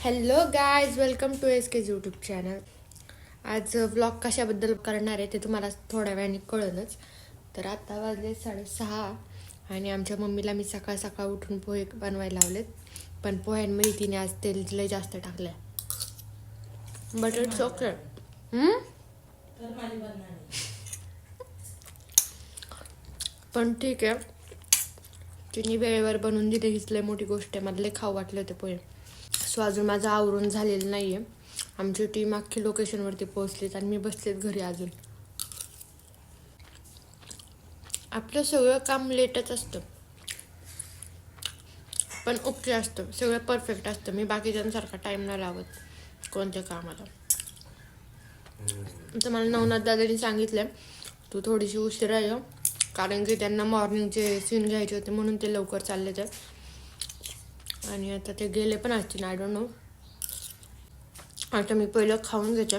Hello guys, welcome to SK's YouTube channel. आज vlog कशाबद्दल करणार आहे ते तुम्हाला थोड्या वेळाने कळलंच. तर आता वाजले 6:30 आणि आमच्या मम्मीला मी सकाळ सकाळ उठून पोहे बनवायला लावलेत. पण पोह्यांमध्ये तिने आज तेल लय जास्त टाकलं आहे. But it's okay. पण ठीक आहे, तिने वेळेवर बनवून दिले हीच लय मोठी गोष्ट आहे. मला लय खाऊ वाटले होते पोहे. सो अजून माझं आवरून झालेलं नाही आहे. आमची टीम अख्खी लोकेशनवरती पोहोचलीत आणि मी बसलेत घरी. अजून आपलं सगळं काम लेटच असतं, पण ओके असतं, सगळं परफेक्ट असतं. मी बाकीच्यांसारखा टाईम नाही लावत कोणत्या कामाला. तर मला नवनाथ दादानी सांगितलं तू थोडीशी उशिरा ये, कारण की त्यांना मॉर्निंगचे सीन घ्यायचे होते म्हणून ते लवकर चालले तर. आणि आता ते गेले पण असतील, आय डोंट नो. आता मी पहिलं खाऊन घेते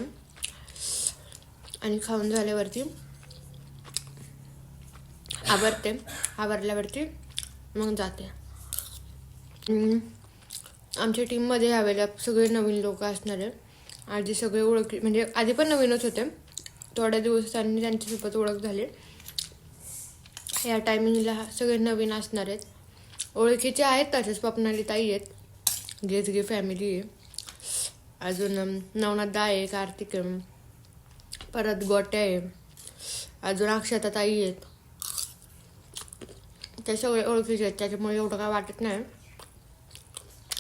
आणि खाऊन झाल्यावरती आवरल्यावरती मग जाते. आमच्या टीममध्ये यावेळेला सगळे नवीन लोक असणार आहे. आधी सगळे ओळखी, म्हणजे आधी पण नवीनच होते, थोड्या दिवसांनी त्यांच्यासोबत ओळख झाली. या टायमिंगला सगळे नवीन असणार आहेत. ओळखीचे आहेत तसेच. स्वप्नाली ताई आहेत, गेजगे फॅमिली आहे, अजून नवनाथ आहे, कार्तिक आहे, परत गोट्या आहे, अजून अक्षता ताई आहेत. ते सगळे ओळखीचे आहेत, त्याच्यामुळे एवढं काय वाटत नाही.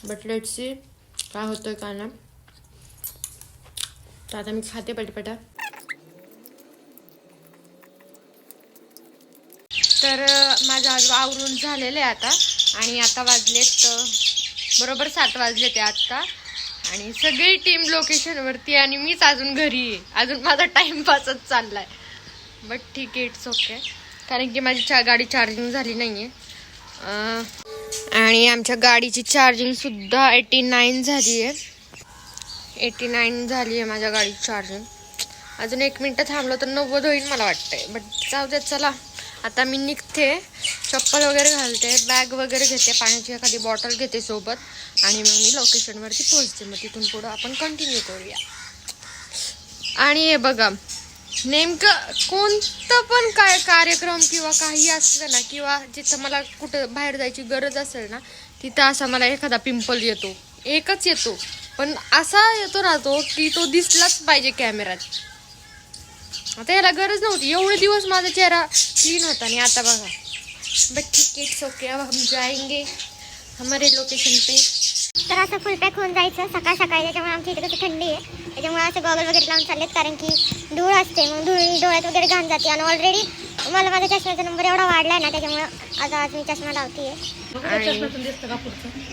बट लेट्स सी काय होतंय काय ना. तर आता मी खाते पटपटा. तर माझं आज आवरून झालेलं आहे आता. आणि आता वाजलेत बरोबर 7 वाजले ते आत्ता. आणि सगळी टीम लोकेशनवरती आणि मीच अजून घरी आहे. अजून माझा टाइमपासच चाललाय. बट ठीक आहे, इट्स ओके, कारण की माझी गाडी चार्जिंग झाली नाहीये. आणि आमच्या गाडीची चार्जिंग सुद्धा 89 झाली आहे. 89 झाली आहे माझ्या गाडीची चार्जिंग. अजून 1 मिनिट थांबलो तर 90 होईल मला वाटतंय. बट जाऊ दे, चला आता मी निघते. चप्पल वगैरे घालते, बॅग वगैरे घेते, पाण्याची एखादी बॉटल घेते सोबत, आणि मग मी लोकेशनवरती पोहोचते. मग तिथून पुढं आपण कंटिन्यू करूया. आणि हे बघा, नेमकं कोणतं पण काय कार्यक्रम किंवा काही असलं ना, किंवा जिथं मला कुठं बाहेर जायची गरज असेल ना, तिथं असा मला एखादा पिंपल येतो. एकच येतो, पण असा येतो ना तो की तो दिसलाच पाहिजे कॅमेऱ्यात. आता याला गरज नव्हती, एवढे दिवस माझा चेहरा क्लीन होता. आणि आता बघा. बट ठीक है, इट्स ओके. अब हम जाएंगे हमारे लोकेशन पे. तर असं फुल पॅक होऊन जायचं सकाळ सकाळी. त्याच्यामुळे आमच्या इथे कशी थंडी आहे, त्याच्यामुळे असं गॉगल वगैरे लावून चाललेत, कारण की धूळ असते, मग धूळ डोळ्यात वगैरे घाण जाते. आणि ऑलरेडी मला माझ्या चष्म्याचा नंबर एवढा वाढलाय ना, त्याच्यामुळे आज मी चष्मा लावते.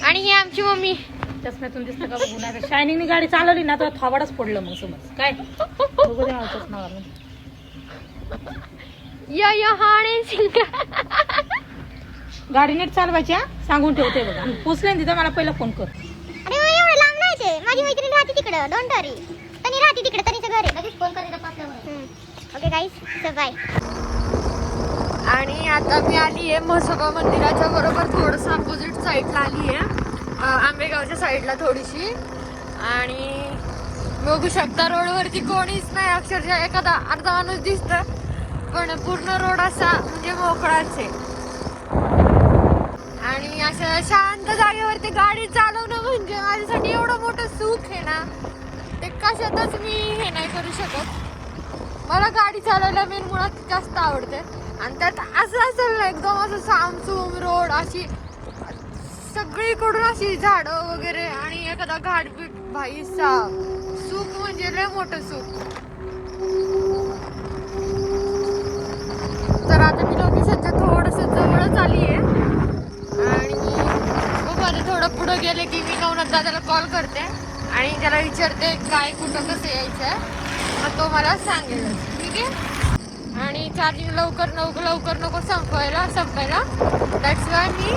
आणि ही आमची मम्मी. चष्म्यातून दिसतं का बघू. नाही शायनिंगनी गाडी चालवली ना तर थोबाडच पडलं मग समज काय. बघू दे मला चष्मा घालून. गाडी नीट चालवायची, सांगून ठेवते बघा. पोचले तिथं मला पहिला फोन कर. अरे एवढं लांब नाही ते. माझी मैत्रीण राहते तिकडं, डोंट वरी. तनी राहते तिकडे, तनीचं घर आहे. लगेच फोन करायचा. ओके गाईस, सो बाय. आणि आता मी आली आहे म्हसोबा मंदिराच्या बरोबर थोडंसं अपोजिट साईडला आली आहे, आंबेगावच्या साईडला थोडीशी. आणि बघू शकता रोडवरती कोणीच नाही. अक्षरशः एखादा अर्धा माणूस दिसतं, पण पूर्ण रोड असा म्हणजे मोकळाच आहे. आणि अशा शांत जागेवरती गाडी चालवणं म्हणजे माझ्यासाठी एवढं मोठं सुख आहे ना, ते कशातच मी हे नाही करू शकत. मला गाडी चालवायला मेन मुळात जास्त आवडते. आणि त्यात असं असेल ना, एकदम असं सामसूम रोड, अशी सगळीकडून अशी झाडं वगैरे आणि एखादा घाटबीट, भाई साब, सुख म्हणजे लय मोठं सुख. तर आता मी लोकेशनच्या थोडंसं जवळच आली आहे. आणि बघू आता थोडं पुढं गेले की मी नवनाथ दादाला कॉल करते आणि त्याला विचारते काय कुठं कसं यायचं आहे, मग तो मला सांगेल. ठीक आहे. आणि चार्जिंग लवकर नको संपायला. दॅट्स वाय मी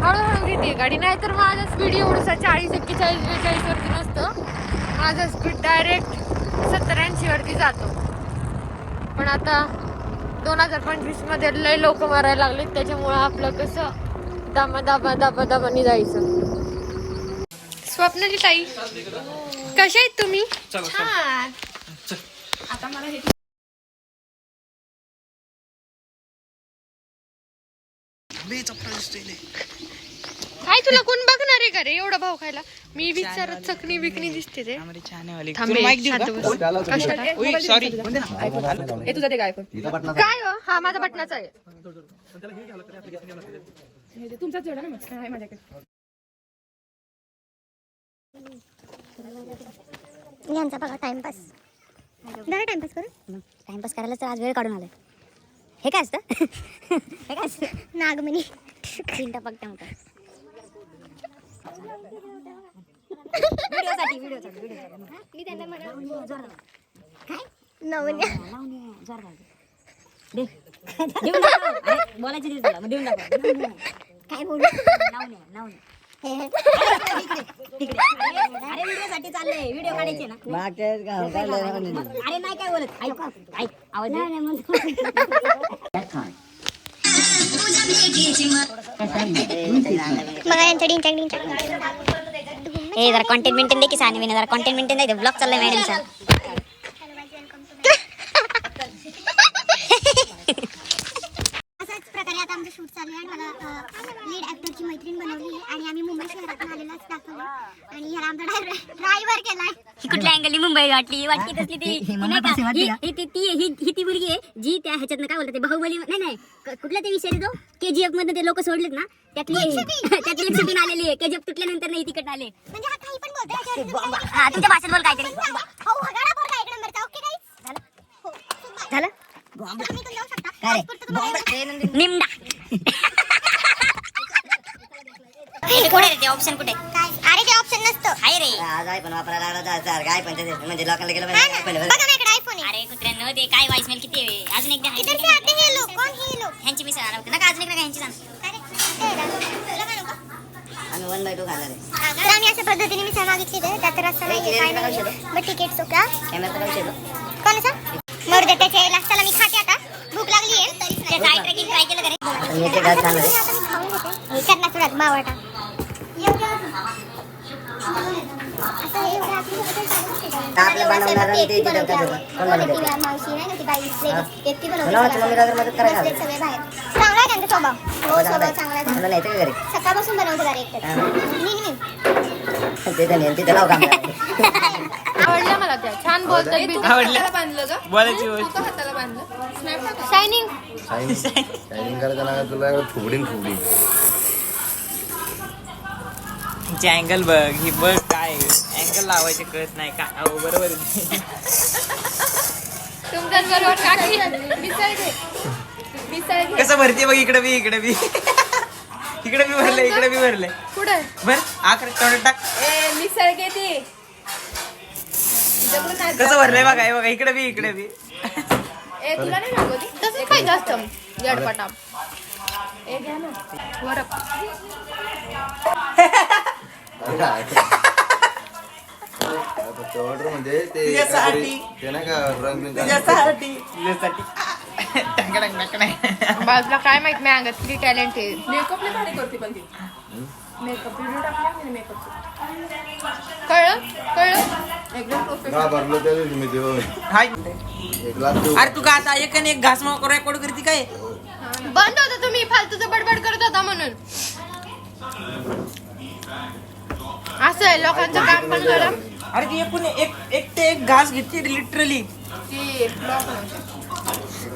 हळूहळू घेते गाडी. नाही तर माझा स्पीड एवढंसा 40, 41, 42 वरती नसतं. माझा स्पीड डायरेक्ट 70-80 वरती जातो. पण आता 2025 मध्ये लय लोक मारायला लागलेत, त्याच्यामुळं आपलं कसं दाबानी जायचं. स्वप्नाली ताई कशा आहेत तुम्ही? छान. काय तुला कोण बघणार आहे का रे एवढा भाव खायला? मी विचारत चकणी बिकणी दिसते ते. काय हो? हा माझा बटनाचा आहे. यांचा बघा टाइमपास. जरा टाइमपास करू. टाइमपास करायला तर आज वेळ काढून आलाय. हे काय असतं? हे काय असतं? नागमणी चिंता बघता होता. व्हिडिओसाठी मी त्यांना म्हणाल काय नवन्या बोलायची काय बोलू अरे व्हिडिओसाठी चाललंय व्हिडिओ काढायचे ना अरे नाही काय बोलत ऐक आवाज मग यांचं डिंचक हे जरा कंटेंट मेंटेन दे की सानी मी जरा कंटेंट मेंटेन दे ब्लॉग चाललाय मॅडमचा अशाच प्रकारे आता आमचं शूट चालू आहे. मला लीड ऍक्टरची मैत्रीण बनवली आणि आम्ही मुंबई शहरातून आलेलाच दाखवलं आणि ह्याला आमचा ड्रायव्हर केलाय. ही कुठल्या अँगलनी मुंबई वाटली तसली ती ती मुलगी आहे जी त्या ह्याच्यातनं काय बोलतात ते बाहुबली नाही कुठल्या ते विषय तो KGF मधनं ते लोक सोडलेत ना त्यातली एक शूटिंग आलेली आहे. KGF तुटल्यानंतर नाही तिकट आले म्हणजे हा काही पण बोलतोय हा तुमच्या भाषेत बोल काहीतरी झालं निमडा कोण आहे ते ऑप्शन कुठे अरे ते ऑप्शन नसतं आहे रे आज आयफोन वापरायला लागला काय पण म्हणजे लोकांना गेलं बघा माझ्याकडे आयफोन आहे. अरे कुत्र्यांनो ते काय वॉइसमेल किती आहे अजून एकदा हे लोक कोण हे लोक ह्यांची मी सांगणार नका अजून एकदा ह्यांची सांग आम्ही 1/2 खाणार आहे तर आम्ही अशा पद्धतीने मी मागितली त्यात रस्ता नाही काय नाही मग तिकीट चुका कॅमेरा कोणाचा मोर दे त्याच्या लास्टला मी खाते आता भूक लागली आहे त्याचा आय ट्रॅकिंग ट्राय केलं करे मी ते गास खाणार आहे करणार तुला मावाटा आपल्या बनवणार ते तिथे कोण बनवते मावशी नाही ना ती बाई एकटी बनवते मदत करायला सगळे बाहेर चांगला आहे त्यांचा स्वभाव स्वभाव चांगला आहे नाही तर घरी सकाळपासून बनवते घरी एकटं ते तिथे लाव काम आवडलं मला त्या छान बोलतात. आवडलं बांधलं का बोलायची गोष्ट हाताला बांधलं शायनिंग शायनिंग करायचं ना तुला फुगडी हिची अँगल बघ ही बघ काय अँगल लावायचे कळत नाही का अहो बरोबर तुमच्याच बरोबर काकी मिसळ घे कसं भरते बघ इकडे बी इकडे बी भरले पुढे भर आखर तोंड टाक मिसळ घे ती कसं भरलंय बघा हे बघा इकडे बी तुला नाही लागत तसं पाहिजे असतं जडपटा घ्या ना वरप ऑर्डर म्हणजे ते तुझ्यासाठी. ते नाही का रंग तुझ्यासाठी बाजूला काय माहित नाही अंगात किती टॅलेंट आहे. मेकअप नाही भारी करते पण ती मेकअप व्हिडिओ टाकला मेकअप कळलं एकदम का भरलो त्या दिवशी मी देव हाय एक ग्लास देऊ अरे तू का आता एक आणि एक घास माग रेकॉर्ड करते काय बंद होता तुम्ही फालतूचं बडबड करत होता म्हणून असं आहे लोकांचं काम पण करा. अरे ती एकूण एक ते एक घास घेतली लिटरली ती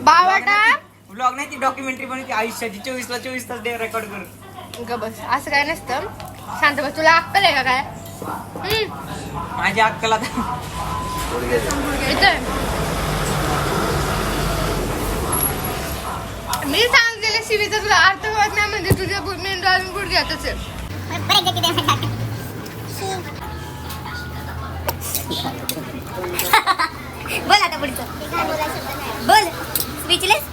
बावाटा ब्लॉग नाही ती डॉक्युमेंटरी बनवती आयुष्याची 24 तास रेकॉर्ड करून ग बस असं काय नसतं शांत बस. तुला अक्कल आहे का काय माझी अक्कल आता येतोय मी सांगितलेलं शिवीचा तुला अर्थ होत नाही म्हणजे तुझ्या मेंदू अजून गुडघ्यातच आहे. बोल आता पुढचं बोल स्पीचलेस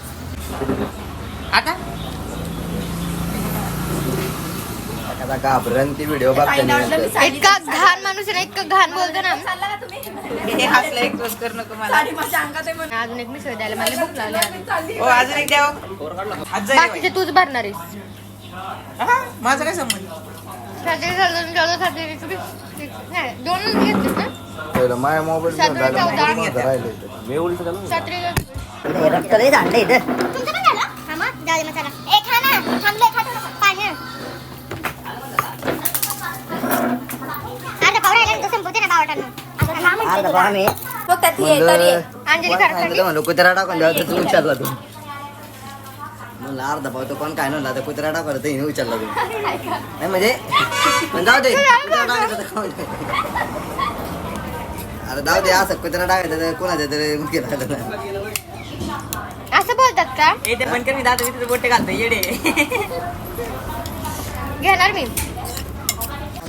आता आता घाबरण ती व्हिडिओ बघते इतका घाण माणूस आहे ना इतकं घाण बोलतो ना. हे हसलं एक रोज करू नको मला अजून एक मिसळ द्यायला मला भूक लागली. हो अजून एक द्यावं बाकीचे तूच भरणार आहेस. माझा काय संबंध छत्री घालून गेलो छत्री नाही दोनच घेतले ना पहिलं माझ्या मोबाईल सात वेळा चौदा. राहिले मी उलट झालो छत्री तुमचं पण झालं हा मग जाऊ दे मग चला ए खा ना थांबले खा थोडं पाणी अर्धा पाव राहिला तो संपवते ना बावटांना अंजली खरं म्हणलं कुत्रा टाकून द्यावा तर तू उचलला तू म्हणलं अर्धा पाव तो कोण काय नव्हता तर कुत्रा टाकला तर हिने उचलला तू नाही म्हणजे पण जाऊ दे कुत्रा टाकायचं तर खाऊन दे. अरे जाऊ दे असं कुत्रा टाकायचं तर कोणाचं तरी मुख्य राहिलं असं बोलतात का ए ते पण मी दादा तिथे बोटे घालतो येडे घेणार मी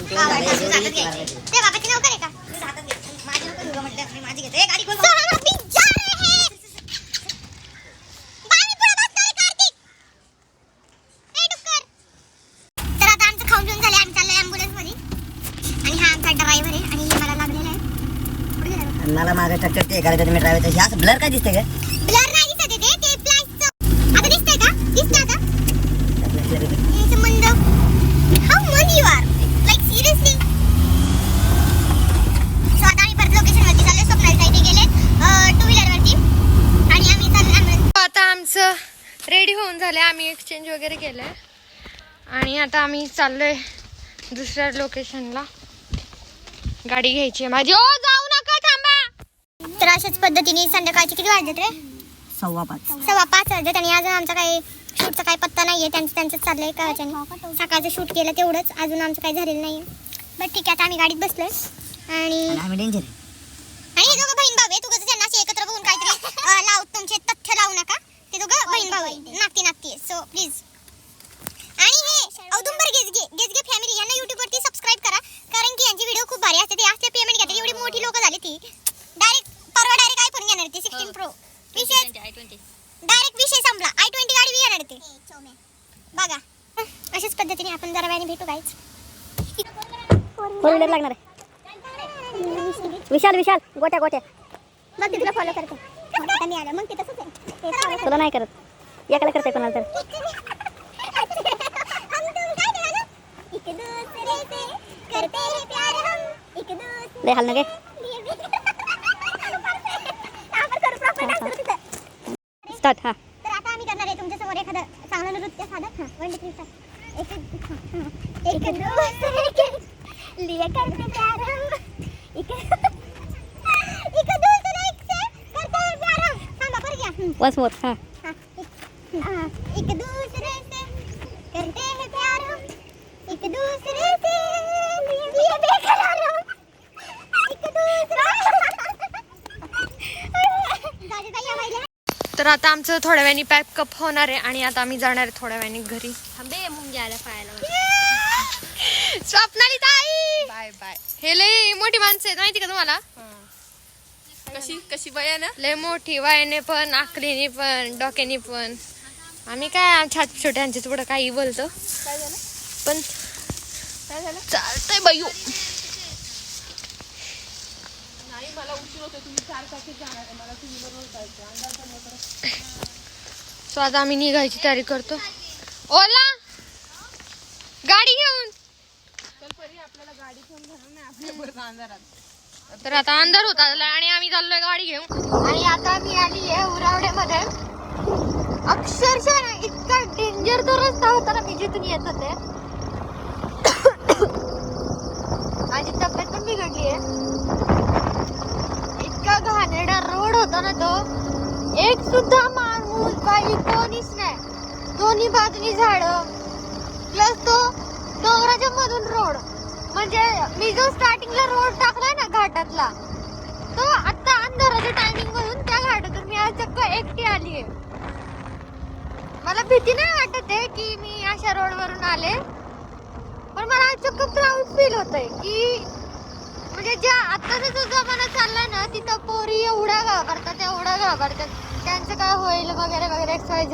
ते बाबाची नोकर आहे का माझी नोकर उगा म्हटलं मी माझी घेतो गाडी कोण तर आता आमचं खाऊन पिऊन झाले आम्ही चाललोय ॲम्ब्युलन्स मध्ये आणि हा आमचा ड्रायव्हर आहे आणि मला लागलेला आहे पुढे गेला मला मागे टक्कर ते करायचं तुम्ही ड्रायव्हर तशी असं ब्लर काय दिसते का ब्लर नाही दिसत आहे ते फ्लॅशचं आता दिसतंय का दिसतं आता हे संबंध how many you are like seriously so आता आम्ही परत लोकेशनवरती चाललोय स्वप्नाली ताई गेले टू व्हीलरवरती आणि आम्ही चाललो आता आमचं रेडी होऊन झाले आम्ही एक्सचेंज वगैरे केलंय आणि आता आम्ही चाललोय दुसऱ्या लोकेशनला गाडी घ्यायची आहे माझी ओ जाऊ नका थांबा तर अशाच पद्धतीने संध्याकाळचे किती वाजलेत रे 5:15 वाजलेत आणि अजून आमचा काही शूटचा काही पत्ता नाहीये त्यांचं चाललंय का सकाळचं शूट केलं तेवढंच अजून आमचं काही झालेलं नाहीये बट ठीक आहे आता आम्ही गाडीत बसलोय आणि आम्ही डेंजर हे दोघं बहीण भाऊ आहे तुझं त्यांना असे एकत्र बघून काहीतरी लावू तुमचे तथ्य लावू नका ते दोघं बहीण भाऊ आहे नाती सो प्लीज आणि हे औदुंबर गेजगे फॅमिली यांना YouTube वरती सबस्क्राईब करा कारण की यांची व्हिडिओ खूप भारी असते ते असले पेमेंट घेतात एवढी मोठी लोक झाली ती डायरेक्ट आयफोन घेणार ते 16 प्रो विषय डायरेक्ट विषय संपला i20 गाडी बी घेणार ते बघा अशाच पद्धतीने आपण जरा वेळाने भेटू गाईच फोर व्हीलर लागणार आहे विशाल गोट्या मग ते तुला फॉलो करते आता मी आलं मग ते तसंच आहे तुला नाही करत एकाला करते कोणाला तर हम तुम काय म्हणाला एक दूसरे से करते हैं प्यार हम एक दूसरे लय हाल नगे स्टार्ट हा तर आता आम्ही करणार आहे तुमच्या समोर एखादं चांगलं नृत्य साधं हां 1 2 3 स्टार्ट एक दूसरे के लिए करते प्यार हम एक दूसरे से करते हैं प्यार हम थांबा पर गया वन्स मोर हा एक दूसरे से करते हैं प्यार हम एक दूसरे से लिए बेकरार हम एक दूसरे दादी ताई आवाज तर आता आमचं थोड्या वेळाने पॅकअप होणार आहे आणि आता आम्ही जाणार आहे थोड्या वेळाने घरी थांबे मुंग्या आल्या पायाला स्वप्नाली ताई बाय बाय हे लय मोठी माणसं आहेत माहिती का तुम्हाला कशी वयाने लय मोठी वयाने पण आकलीने पण डोक्याने पण आम्ही काय छात छोट्यांचे थोडं काही बोलतो पण चालतंय बायू सो आता आम्ही निघायची तयारी करतो ओला गाडी घेऊन तर आता अंधार होत आला आणि आम्ही चाललोय गाडी घेऊन आणि आता मी आली आहे उरावड्यामध्ये अक्षरशः ना इतका डेंजर तो रस्ता होता ना मी जिथून येत होते माझी तब्येत पण बिघडली आहे इतका घाणेरडा रोड होता ना तो एक सुद्धा माणूस बाई कोणीच नाही दोन्ही बाजूनी झाडं प्लस तो डोंगराच्या मधून रोड म्हणजे मी जो स्टार्टिंगला रोड टाकलाय ना घाटातला तो आता अंधाराच्या टायमिंग मधून त्या घाटातून मी आज चक्क एकटी आलीये मला भीती नाही वाटत आहे की मी अशा रोड वरून आले पण मला आज चक्क प्राऊड फील होतंय की म्हणजे ज्या आताचा जो जमाना चाललाय ना तिथं पोरी एवढ्या घाबरतात त्यांचं काय होईल वगैरे वगैरे XYZ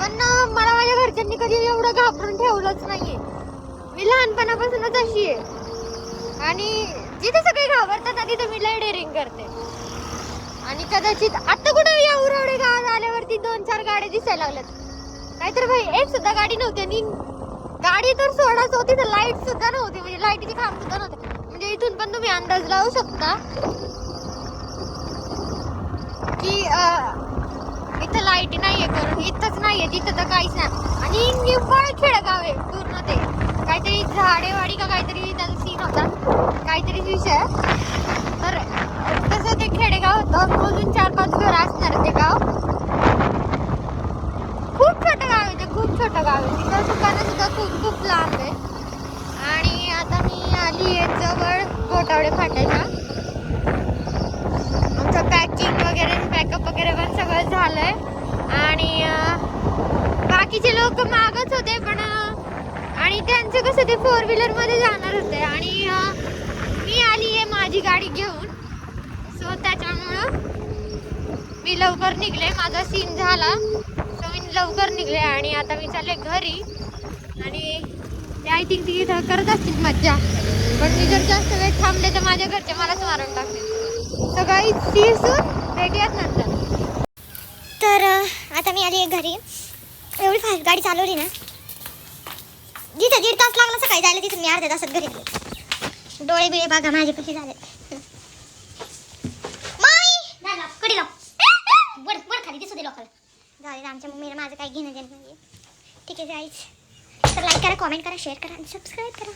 पण मला माझ्या घरच्यांनी कधी एवढं घाबरून ठेवलंच नाहीये मी लहानपणापासूनच अशी आहे आणि जिथे सगळे घाबरतात ना तिथे मी लय डेअरिंग करते आणि कदाचित आता कुठे या उरावडे गावात आल्यावरती 2-4 गाड्या दिसायला लागल्यात नाहीतर भाई एक सुद्धा गाडी नव्हती आणि गाडी तर सोडाच होती तर लाईट सुद्धा नव्हती, म्हणजे लाईटीची खांब सुद्धा नव्हते. म्हणजे इथून पण तुम्ही अंदाज लावू शकता की इथं लाईट नाहीये, करून इथंच नाहीये, तिथं तर काहीच नाही. आणि निव्वळ खेडगाव आहे पूर्ण. ते काहीतरी झाडेवाडी का काहीतरी त्याचा सीन होता, काहीतरी विषय. तर तसं ते खेडेगाव होतं, मोजून 4-5 घर असणार ते गाव. खूप छोटं गाव आहे ते, खूप छोटं गाव आहे. तिथं दुकानं सुद्धा खूप खूप लांब आहे. आणि आता मी आली आहे जवळ गोटावडे फाट्याच्या. आमचं पॅकिंग वगैरे, पॅकअप वगैरे पण सगळं झालंय. आणि बाकीचे लोक मागच होते पण, आणि त्यांचं कसं ते 4 व्हीलरमध्ये जाणार होते. आणि मी आली आहे माझी गाडी घेऊन, सो त्याच्यामुळं मी लवकर निघले. माझा सीन झाला सो मी लवकर निघले. आणि आता मी चालले घरी. आणि ते आय थिंक ती इथं करत असतील मज्जा, पण मी जर जास्त वेळ थांबले तर माझ्या घरचे मलाच मारून टाकतील. सकाळी भेटूयात नंतर. तर आता मी आली आहे घरी. एवढी फास्ट गाडी चालवली ना, जिथं 1.5 तास लागला सकाळी जायला, तिथं मी अर्ध्या तासात घरी गेले. डोळे बिळे बघा माझे कसे झाले. कडी लाव वर वर खाली दिसू दे लोकांना. झाले आमच्या मम्मीला माझं काही घेणं देणं नाही. ठीक आहे गाईज, तर लाईक करा, कॉमेंट करा, शेअर करा आणि सबस्क्राईब करा.